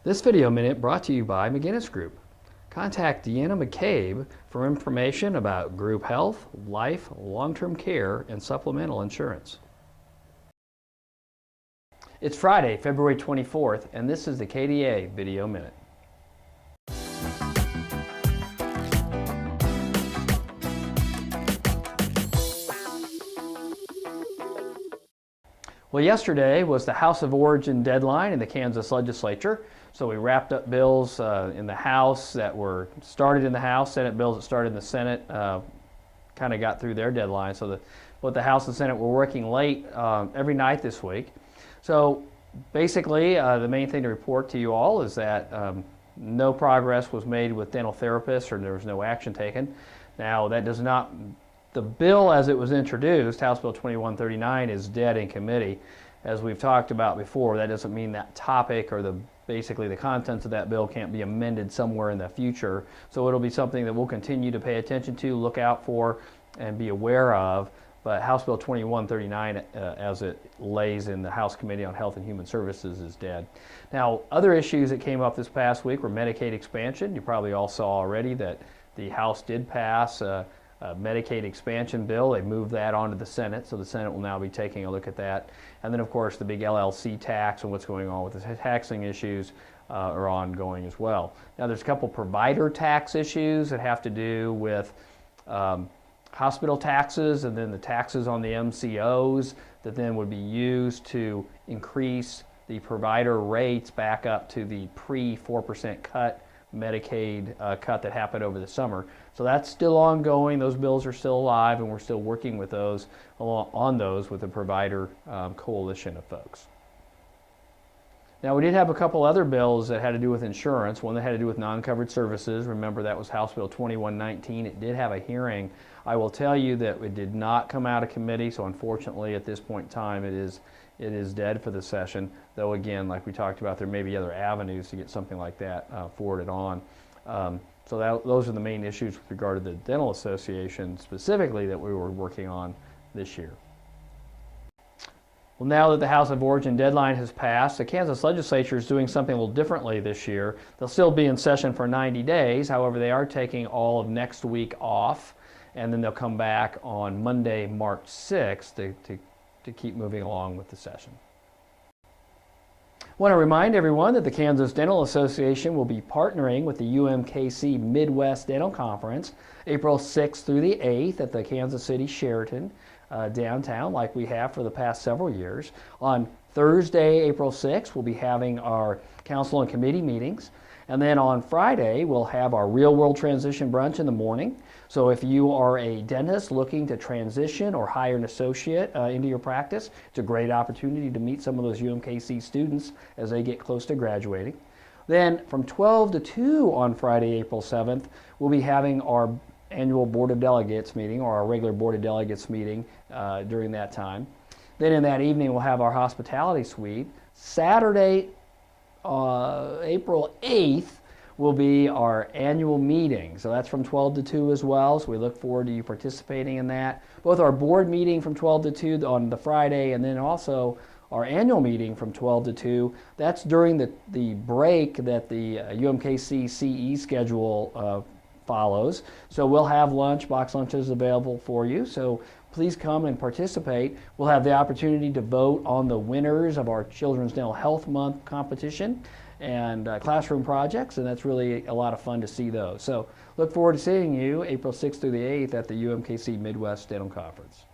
This video minute brought to you by McGinnis Group. Contact Deanna McCabe for information about group health, life, long-term care, and supplemental insurance. It's Friday, February 24th, and this is the KDA Video Minute. Well, yesterday was the House of Origin deadline in the Kansas legislature. So we wrapped up bills in the House that were started in the House, Senate bills that started in the Senate, kind of got through their deadline. So both the House and Senate were working late every night this week. So basically, the main thing to report to you all is that no progress was made with dental therapists, or there was no action taken. Now, that does not, the bill as it was introduced, House Bill 2139, is dead in committee. As we've talked about before, that doesn't mean that topic or basically the contents of that bill can't be amended somewhere in the future. So it'll be something that we'll continue to pay attention to, look out for, and be aware of. But House Bill 2139, as it lays in the House Committee on Health and Human Services, is dead. Now, other issues that came up this past week were Medicaid expansion. You probably all saw already that the House did pass a Medicaid expansion bill. They moved that onto the Senate, so the Senate will now be taking a look at that. And then, of course, the big LLC tax and what's going on with the taxing issues are ongoing as well. Now, there's a couple provider tax issues that have to do with hospital taxes, and then the taxes on the MCOs that then would be used to increase the provider rates back up to the pre-4% cut Medicaid cut that happened over the summer. So that's still ongoing. Those bills are still alive, and we're still working with those on those with the provider coalition of folks. Now, we did have a couple other bills that had to do with insurance. One that had to do with non-covered services. Remember, that was House Bill 2119. It did have a hearing. I will tell you that it did not come out of committee, so unfortunately at this point in time it is dead for the session, though again, like we talked about, there may be other avenues to get something like that forwarded on. So those are the main issues with regard to the Dental Association specifically that we were working on this year. Well, now that the House of Origin deadline has passed, the Kansas legislature is doing something a little differently this year. They'll still be in session for 90 days. However, they are taking all of next week off, and then they'll come back on Monday, March 6th to keep moving along with the session. I want to remind everyone that the Kansas Dental Association will be partnering with the UMKC Midwest Dental Conference April 6th through the 8th at the Kansas City Sheraton downtown, like we have for the past several years. On Thursday, April 6th, we'll be having our council and committee meetings. And then on Friday, we'll have our real world transition brunch in the morning. So if you are a dentist looking to transition or hire an associate into your practice, it's a great opportunity to meet some of those UMKC students as they get close to graduating. Then from 12 to 2 on Friday, April 7th, we'll be having our annual Board of Delegates meeting, or our regular Board of Delegates meeting during that time. Then in that evening, we'll have our hospitality suite. Saturday, April 8th, will be our annual meeting. So that's from 12 to 2 as well, so we look forward to you participating in that. Both our board meeting from 12 to 2 on the Friday, and then also our annual meeting from 12 to 2. That's during the break that the UMKC CE schedule follows. So we'll have lunch, box lunches available for you. So please come and participate. We'll have the opportunity to vote on the winners of our Children's Dental Health Month competition and classroom projects, and that's really a lot of fun to see those. So look forward to seeing you April 6th through the 8th at the UMKC Midwest Dental Conference.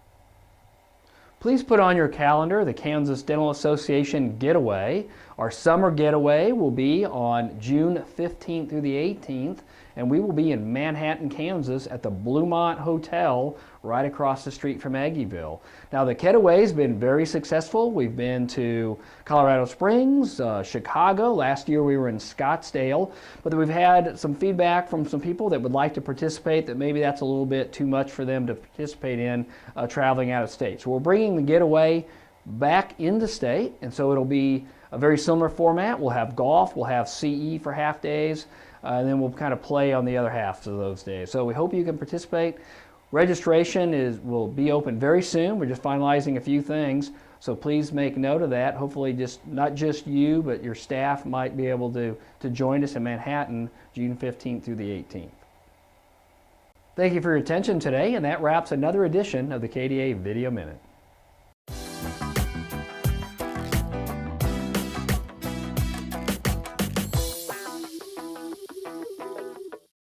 Please put on your calendar the Kansas Dental Association Getaway. Our Summer Getaway will be on June 15th through the 18th, and we will be in Manhattan, Kansas at the Bluemont Hotel right across the street from Aggieville. Now, the Getaway has been very successful. We've been to Colorado Springs, Chicago. Last year we were in Scottsdale, but we've had some feedback from some people that would like to participate that maybe that's a little bit too much for them to participate in traveling out of state. So we're bringing the Getaway back into state, and so it'll be a very similar format. We'll have golf, we'll have CE for half days, and then we'll kind of play on the other half of those days. So we hope you can participate. Registration will be open very soon. We're just finalizing a few things. So please make note of that. Hopefully not just you, but your staff might be able to join us in Manhattan June 15th through the 18th. Thank you for your attention today, and that wraps another edition of the KDA Video Minute.